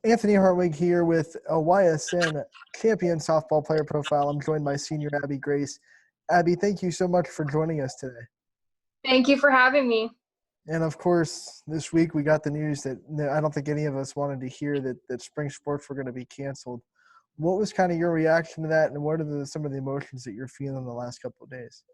Anthony Hartwig here with a YSN champion softball player profile. I'm joined by senior Abbi Grace. Abbi, thank you so much for joining us today. Thank you for having me. And of course, this week we got the news that I don't think any of us wanted to hear that spring sports were going to be canceled. What was kind of your reaction to that, and what are some of the emotions that you're feeling the last couple of days?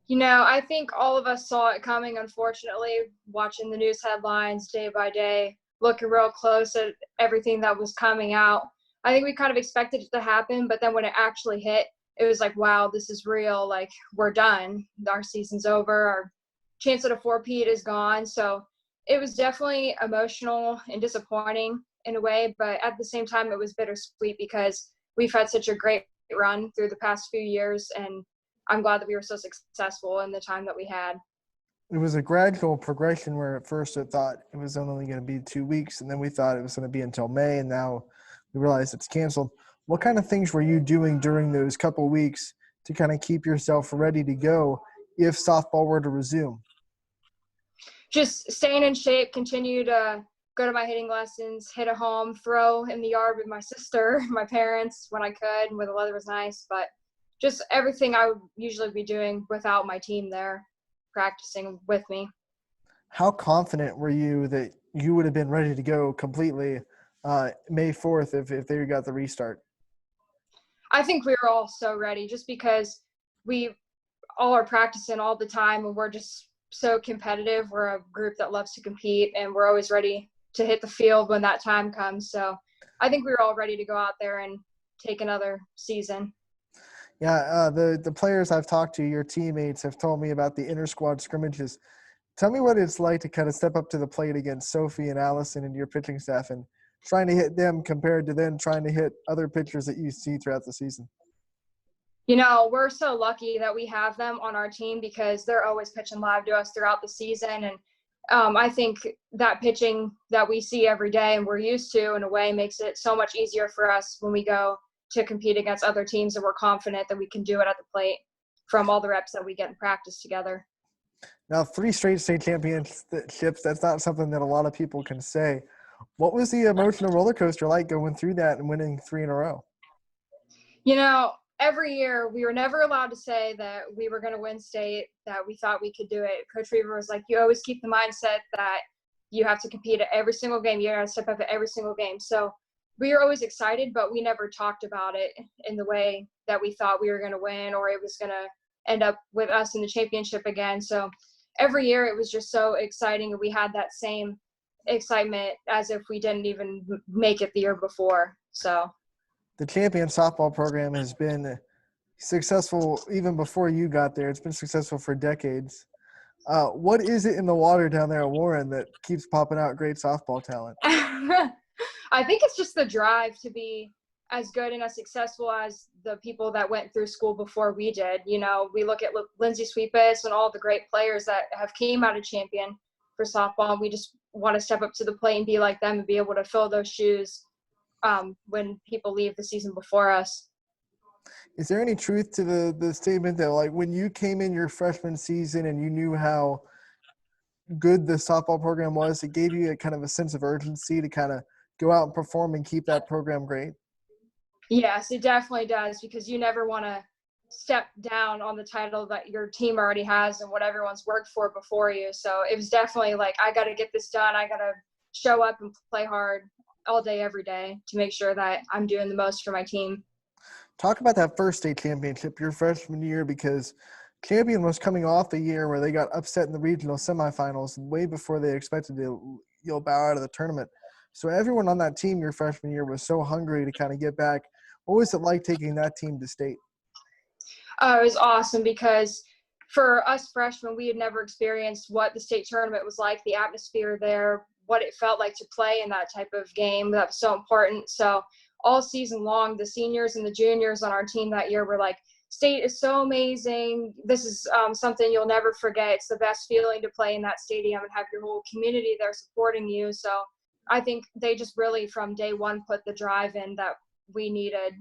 I think all of us saw it coming, unfortunately, watching the news headlines day by day, looking real close at everything that was coming out. I think we kind of expected it to happen, but then when it actually hit, it was like, wow, this is real. Like, we're done. Our season's over. Our chance at a four-peat is gone. So it was definitely emotional and disappointing in a way, but at the same time, it was bittersweet because we've had such a great run through the past few years, and I'm glad that we were so successful in the time that we had. It was a gradual progression where at first I thought it was only going to be 2 weeks, and then we thought it was going to be until May, and now we realize it's canceled. What kind of things were you doing during those couple weeks to kind of keep yourself ready to go if softball were to resume? Just staying in shape, continue to go to my hitting lessons, hit a home, throw in the yard with my sister, my parents when I could, when the weather was nice, but just everything I would usually be doing without my team there practicing with me. How confident were you that you would have been ready to go completely May 4th if they got the restart? I think we were all so ready just because we all are practicing all the time and we're just so competitive. We're a group that loves to compete and we're always ready to hit the field when that time comes. So I think we were all ready to go out there and take another season. Yeah, the players I've talked to, your teammates, have told me about the inter-squad scrimmages. Tell me what it's like to kind of step up to the plate against Sophie and Allison and your pitching staff and trying to hit them compared to then trying to hit other pitchers that you see throughout the season. We're so lucky that we have them on our team because they're always pitching live to us throughout the season. And I think that pitching that we see every day and we're used to in a way makes it so much easier for us when we go to compete against other teams, and we're confident that we can do it at the plate from all the reps that we get in practice together. Now, 3 straight state championships, that's not something that a lot of people can say. What was the emotional roller coaster like going through that and winning 3 in a row? Every year we were never allowed to say that we were going to win state, that we thought we could do it. Coach Weaver was like, you always keep the mindset that you have to compete at every single game. You got to step up at every single game. So we were always excited, but we never talked about it in the way that we thought we were going to win or it was going to end up with us in the championship again. So every year it was just so exciting. And we had that same excitement as if we didn't even make it the year before. So the champion softball program has been successful even before you got there. It's been successful for decades. What is it in the water down there at Warren that keeps popping out great softball talent? I think it's just the drive to be as good and as successful as the people that went through school before we did. We look at Lindsay Sweetbus and all the great players that have came out of champion for softball. And we just want to step up to the plate and be like them and be able to fill those shoes when people leave the season before us. Is there any truth to the statement that, like, when you came in your freshman season and you knew how good the softball program was, it gave you a kind of a sense of urgency to kind of go out and perform and keep that program great? Yes, it definitely does, because you never want to step down on the title that your team already has and what everyone's worked for before you. So it was definitely like, I got to get this done. I got to show up and play hard all day, every day to make sure that I'm doing the most for my team. Talk about that first state championship your freshman year, because Champion was coming off a year where they got upset in the regional semifinals way before they expected to bow out of the tournament. So everyone on that team your freshman year was so hungry to kind of get back. What was it like taking that team to state? It was awesome because for us freshmen, we had never experienced what the state tournament was like, the atmosphere there, what it felt like to play in that type of game. That was so important. So all season long, the seniors and the juniors on our team that year were like, state is so amazing. This is something you'll never forget. It's the best feeling to play in that stadium and have your whole community there supporting you. So I think they just really from day one put the drive in that we needed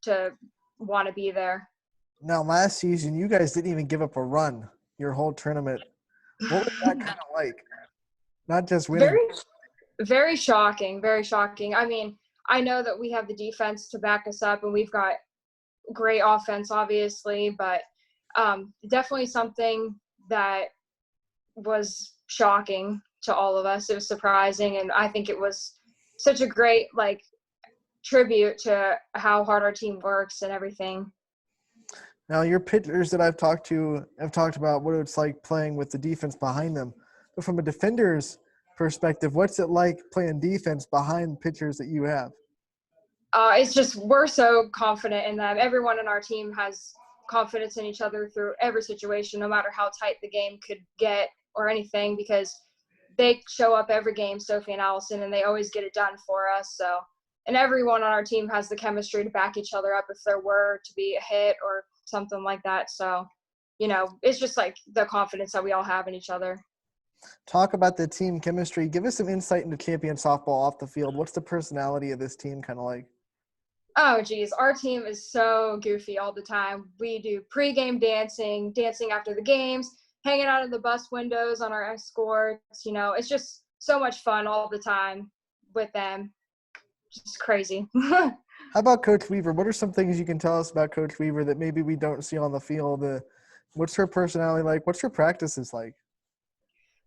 to want to be there. Now, last season, you guys didn't even give up a run your whole tournament. What was that kind of like? Not just winning. Very shocking, very shocking. I mean, I know that we have the defense to back us up, and we've got great offense, obviously, but definitely something that was shocking to all of us. It was surprising, and I think it was such a great tribute to how hard our team works and everything. Now, your pitchers that I've talked to have talked about what it's like playing with the defense behind them. But from a defender's perspective, what's it like playing defense behind pitchers that you have? It's just we're so confident in them. Everyone in our team has confidence in each other through every situation, no matter how tight the game could get or anything, because they show up every game, Sophie and Allison, and they always get it done for us. So, and everyone on our team has the chemistry to back each other up if there were to be a hit or something like that. So, it's just like the confidence that we all have in each other. Talk about the team chemistry. Give us some insight into champion softball off the field. What's the personality of this team kind of like? Oh, geez. Our team is so goofy all the time. We do pregame dancing after the games, hanging out of the bus windows on our escorts. It's just so much fun all the time with them. Just crazy. How about Coach Weaver? What are some things you can tell us about Coach Weaver that maybe we don't see on the field? What's her personality like? What's her practices like?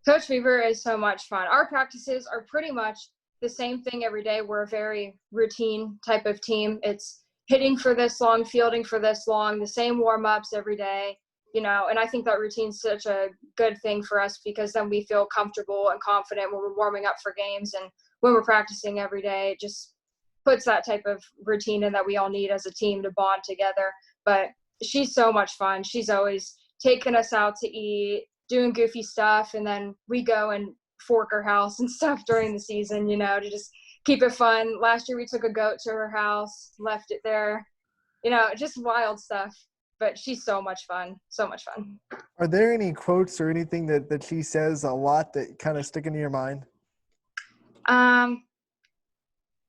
Coach Weaver is so much fun. Our practices are pretty much the same thing every day. We're a very routine type of team. It's hitting for this long, fielding for this long, the same warm-ups every day, and I think that routine's such a good thing for us because then we feel comfortable and confident when we're warming up for games, and when we're practicing every day, it just puts that type of routine in that we all need as a team to bond together. But she's so much fun. She's always taking us out to eat, doing goofy stuff, and then we go and fork her house and stuff during the season, to just keep it fun. Last year we took a goat to her house, left it there, just wild stuff. But she's so much fun, so much fun. Are there any quotes or anything that she says a lot that kind of stick into your mind?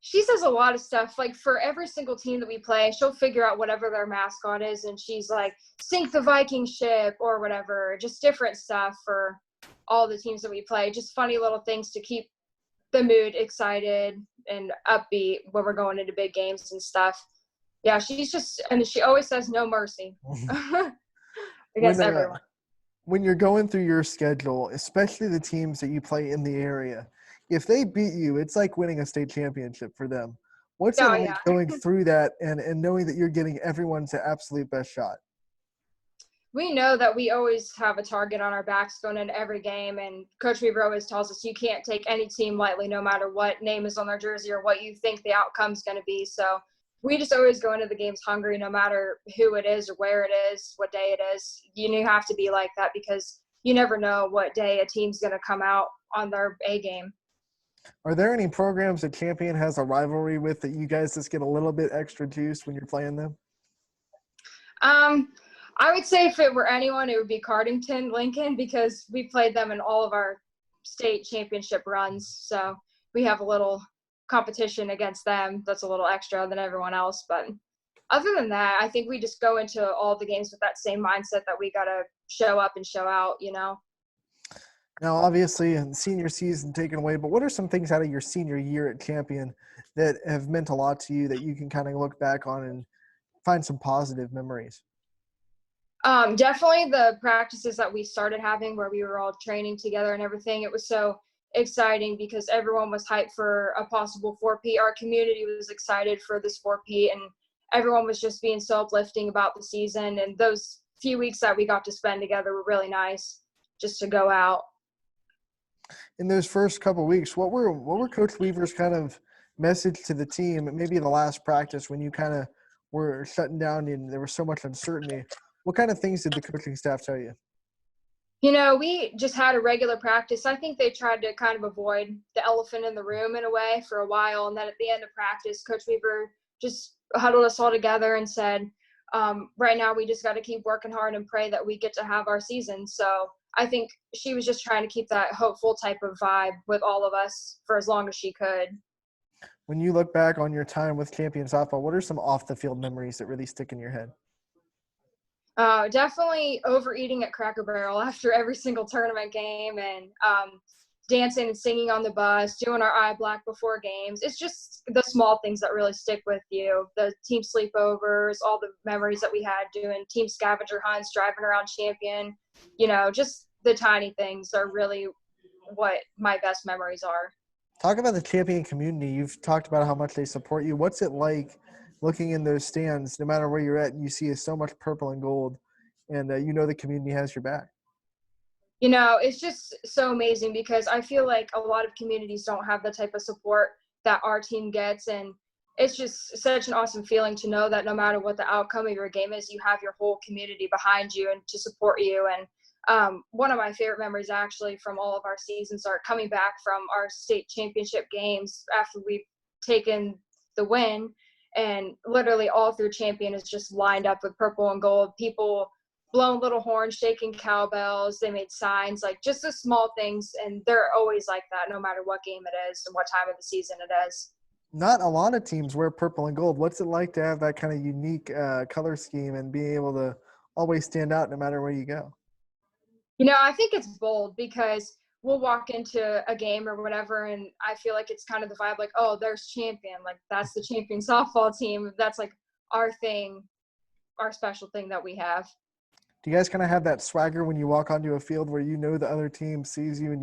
She says a lot of stuff. Like for every single team that we play, she'll figure out whatever their mascot is, and she's like, "Sink the Viking ship" or whatever. Just different stuff for all the teams that we play. Just funny little things to keep the mood excited and upbeat when we're going into big games and stuff. Yeah, and she always says no mercy against everyone. When you're going through your schedule, especially the teams that you play in the area, if they beat you, it's like winning a state championship for them. What's it Oh, like yeah. going through that and knowing that you're getting everyone's absolute best shot? We know that we always have a target on our backs going into every game, and Coach Weaver always tells us you can't take any team lightly no matter what name is on their jersey or what you think the outcome's going to be. So we just always go into the games hungry no matter who it is or where it is, what day it is. You have to be like that because you never know what day a team's going to come out on their A game. Are there any programs that Champion has a rivalry with that you guys just get a little bit extra juice when you're playing them? I would say if it were anyone, it would be Cardington, Lincoln, because we played them in all of our state championship runs. So we have a little competition against them that's a little extra than everyone else. But other than that, I think we just go into all the games with that same mindset that we got to show up and show out, Now, obviously, senior season taken away, but what are some things out of your senior year at Champion that have meant a lot to you that you can kind of look back on and find some positive memories? Definitely the practices that we started having where we were all training together and everything. It was so exciting because everyone was hyped for a possible 4P. Our community was excited for this 4P, and everyone was just being so uplifting about the season. And those few weeks that we got to spend together were really nice just to go out. In those first couple of weeks, what were Coach Weaver's kind of message to the team, maybe in the last practice when you kind of were shutting down and there was so much uncertainty? What kind of things did the coaching staff tell you? We just had a regular practice. I think they tried to kind of avoid the elephant in the room in a way for a while. And then at the end of practice, Coach Weaver just huddled us all together and said, right now we just got to keep working hard and pray that we get to have our season. So I think she was just trying to keep that hopeful type of vibe with all of us for as long as she could. When you look back on your time with Champion Softball, what are some off-the-field memories that really stick in your head? Definitely overeating at Cracker Barrel after every single tournament game and dancing and singing on the bus, doing our eye black before games. It's just the small things that really stick with you. The team sleepovers, all the memories that we had doing team scavenger hunts, driving around Champion, just the tiny things are really what my best memories are. Talk about the Champion community. You've talked about how much they support you. What's it like looking in those stands, no matter where you're at, and you see so much purple and gold, and the community has your back? It's just so amazing because I feel like a lot of communities don't have the type of support that our team gets. And it's just such an awesome feeling to know that no matter what the outcome of your game is, you have your whole community behind you and to support you. And one of my favorite memories actually from all of our seasons are coming back from our state championship games after we've taken the win, and literally all through Champion is just lined up with purple and gold, people blowing little horns, shaking cowbells. They made signs, like just the small things, and they're always like that no matter what game it is and what time of the season it is. Not a lot of teams wear purple and gold. What's it like to have that kind of unique color scheme and be able to always stand out no matter where you go? I think it's bold because we'll walk into a game or whatever, and I feel like it's kind of the vibe like, oh, there's Champion. Like, that's the Champion softball team. That's like our thing, our special thing that we have. Do you guys kind of have that swagger when you walk onto a field where the other team sees you and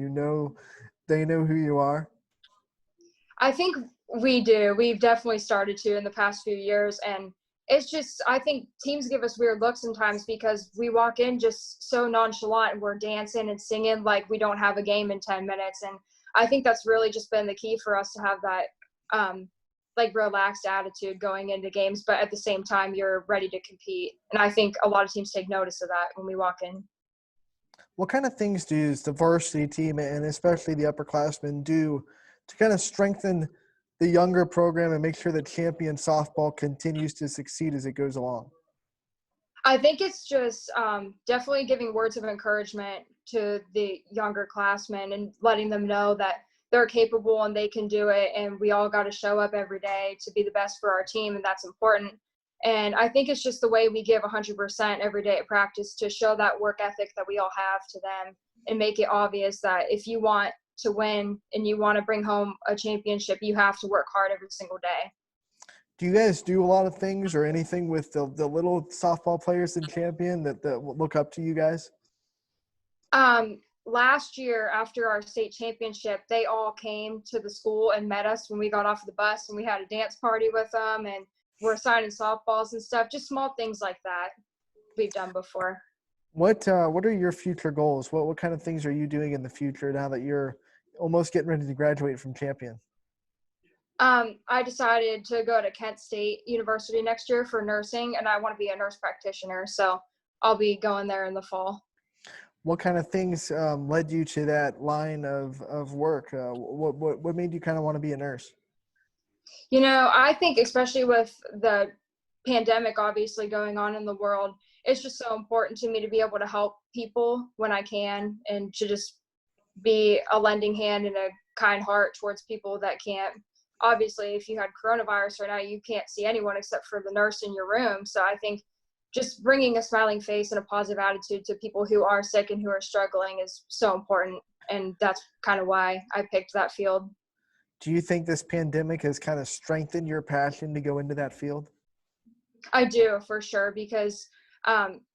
they know who you are? I think we do. We've definitely started to in the past few years. And it's just, I think teams give us weird looks sometimes because we walk in just so nonchalant and we're dancing and singing like we don't have a game in 10 minutes. And I think that's really just been the key for us to have that relaxed attitude going into games, but at the same time, you're ready to compete. And I think a lot of teams take notice of that when we walk in. What kind of things does the varsity team and especially the upperclassmen do to kind of strengthen the younger program and make sure that Champion softball continues to succeed as it goes along? I think it's just definitely giving words of encouragement to the younger classmen and letting them know that they're capable and they can do it. And we all got to show up every day to be the best for our team. And that's important. And I think it's just the way we give 100% every day at practice to show that work ethic that we all have to them and make it obvious that if you want to win and you want to bring home a championship, you have to work hard every single day. Do you guys do a lot of things or anything with the little softball players in Champion that look up to you guys? Last year after our state championship, they all came to the school and met us when we got off the bus, and we had a dance party with them, and we're signing softballs and stuff. Just small things like that we've done before. What are your future goals? What kind of things are you doing in the future now that you're almost getting ready to graduate from Champion? I decided to go to Kent State University next year for nursing, and I want to be a nurse practitioner. So I'll be going there in the fall. What kind of things led you to that line of work? What made you kind of want to be a nurse? I think especially with the pandemic obviously going on in the world, it's just so important to me to be able to help people when I can and to just be a lending hand and a kind heart towards people that can't. Obviously, if you had coronavirus right now, you can't see anyone except for the nurse in your room. So I think just bringing a smiling face and a positive attitude to people who are sick and who are struggling is so important. And that's kind of why I picked that field. Do you think this pandemic has kind of strengthened your passion to go into that field? I do, for sure, because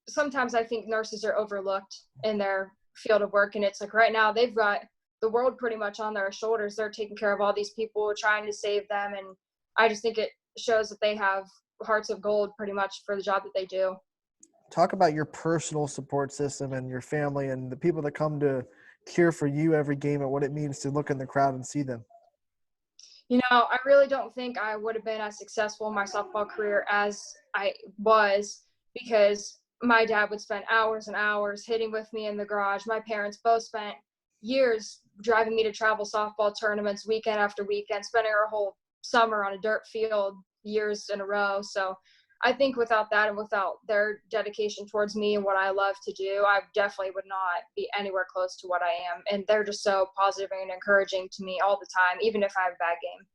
sometimes I think nurses are overlooked in their field of work. And it's like right now they've got the world pretty much on their shoulders. They're taking care of all these people, trying to save them. And I just think it shows that they have hearts of gold pretty much for the job that they do. Talk about your personal support system and your family and the people that come to cheer for you every game and what it means to look in the crowd and see them. I really don't think I would have been as successful in my softball career as I was because my dad would spend hours and hours hitting with me in the garage. My parents both spent years driving me to travel softball tournaments weekend after weekend, spending our whole summer on a dirt field years in a row. So I think without that and without their dedication towards me and what I love to do, I definitely would not be anywhere close to what I am. And they're just so positive and encouraging to me all the time, even if I have a bad game.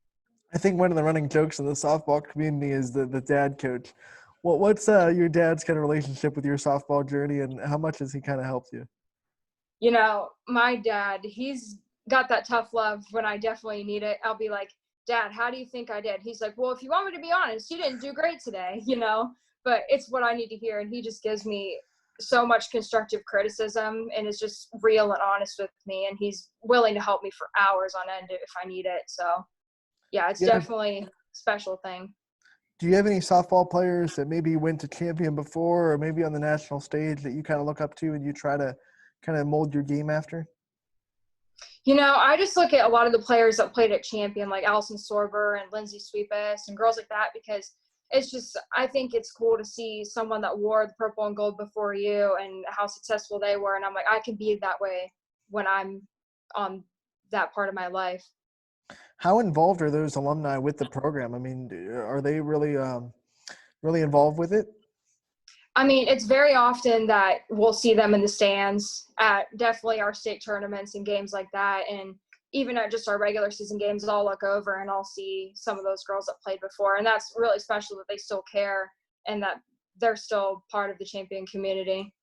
I think one of the running jokes in the softball community is the dad coach. What's your dad's kind of relationship with your softball journey, and how much has he kind of helped you? My dad, he's got that tough love when I definitely need it. I'll be like, Dad, how do you think I did? He's like, well, if you want me to be honest, you didn't do great today, but it's what I need to hear. And he just gives me so much constructive criticism and is just real and honest with me. And he's willing to help me for hours on end if I need it. So yeah, it's Yeah. definitely a special thing. Do you have any softball players that maybe went to champion before or maybe on the national stage that you kind of look up to and you try to kind of mold your game after? I just look at a lot of the players that played at champion, like Allison Sorber and Lindsay Sweetbus and girls like that, because it's just, I think it's cool to see someone that wore the purple and gold before you and how successful they were. And I'm like, I can be that way when I'm on that part of my life. How involved are those alumni with the program? I mean, are they really really involved with it? I mean, it's very often that we'll see them in the stands at definitely our state tournaments and games like that. And even at just our regular season games, I'll look over and I'll see some of those girls that played before. And that's really special that they still care and that they're still part of the champion community.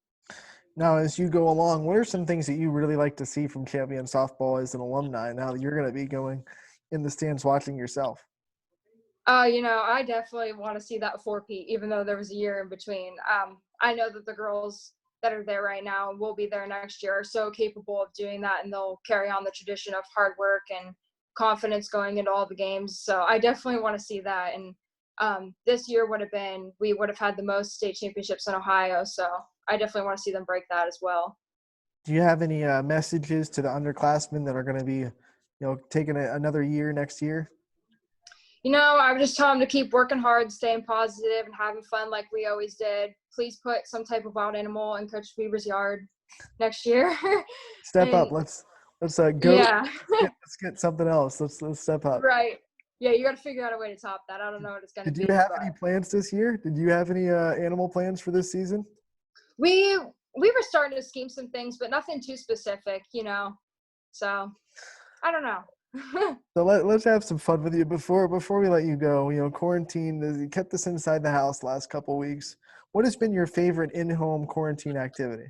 Now, as you go along, what are some things that you really like to see from champion softball as an alumni now that you're going to be going in the stands watching yourself? I definitely want to see that four-peat, even though there was a year in between. I know that the girls that are there right now and will be there next year are so capable of doing that, and they'll carry on the tradition of hard work and confidence going into all the games. So I definitely want to see that. And this year we would have had the most state championships in Ohio. So I definitely want to see them break that as well. Do you have any messages to the underclassmen that are going to be, taking another year next year? I would just tell them to keep working hard, staying positive, and having fun like we always did. Please put some type of wild animal in Coach Weaver's yard next year. Step up. And Let's go. yeah, Let's get something else. Let's step up. right. Yeah, you got to figure out a way to top that. I don't know what it's going to Did you be, have but any plans this year? Did you have any animal plans for this season? we were starting to scheme some things, but nothing too specific, So I don't know. So let's have some fun with you before we let you go. Quarantine. You kept this inside the house last couple weeks. What has been your favorite in-home quarantine activity?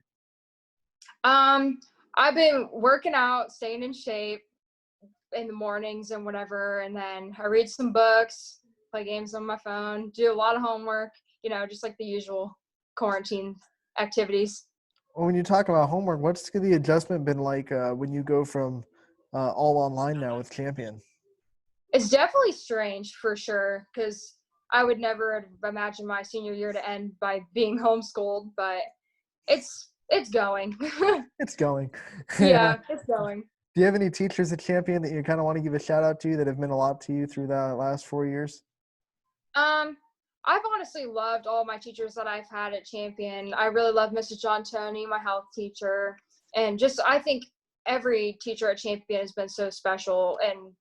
I've been working out, staying in shape in the mornings and whatever, and then I read some books, play games on my phone, do a lot of homework, just like the usual quarantine activities. Well, when you talk about homework, what's the adjustment been like when you go from all online now with Champion? It's definitely strange for sure, because I would never imagine my senior year to end by being homeschooled, but it's going. It's going. Yeah, it's going. Do you have any teachers at Champion that you kind of want to give a shout out to that have meant a lot to you through the last 4 years? I've honestly loved all my teachers that I've had at Champion. I really love Mrs. John Toney, my health teacher, and just I think every teacher at Champion has been so special in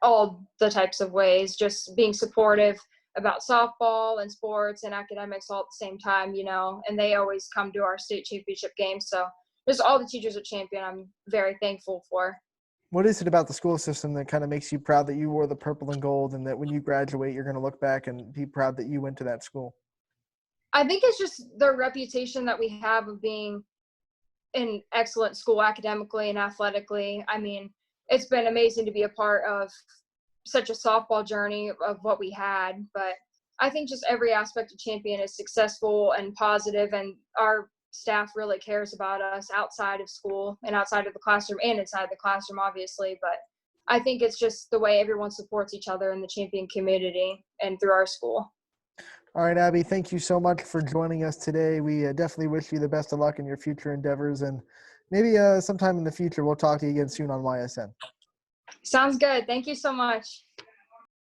all the types of ways, just being supportive about softball and sports and academics all at the same time, and they always come to our state championship games. So just all the teachers at Champion I'm very thankful for. What is it about the school system that kind of makes you proud that you wore the purple and gold and that when you graduate, you're going to look back and be proud that you went to that school? I think it's just the reputation that we have of being an excellent school academically and athletically. I mean, it's been amazing to be a part of such a softball journey of what we had, but I think just every aspect of Champion is successful and positive, and our staff really cares about us outside of school and outside of the classroom and inside the classroom, obviously. But I think it's just the way everyone supports each other in the Champion community and through our school. All right, Abby, thank you so much for joining us today. We definitely wish you the best of luck in your future endeavors, and maybe sometime in the future we'll talk to you again soon on YSN. Sounds good. Thank you so much.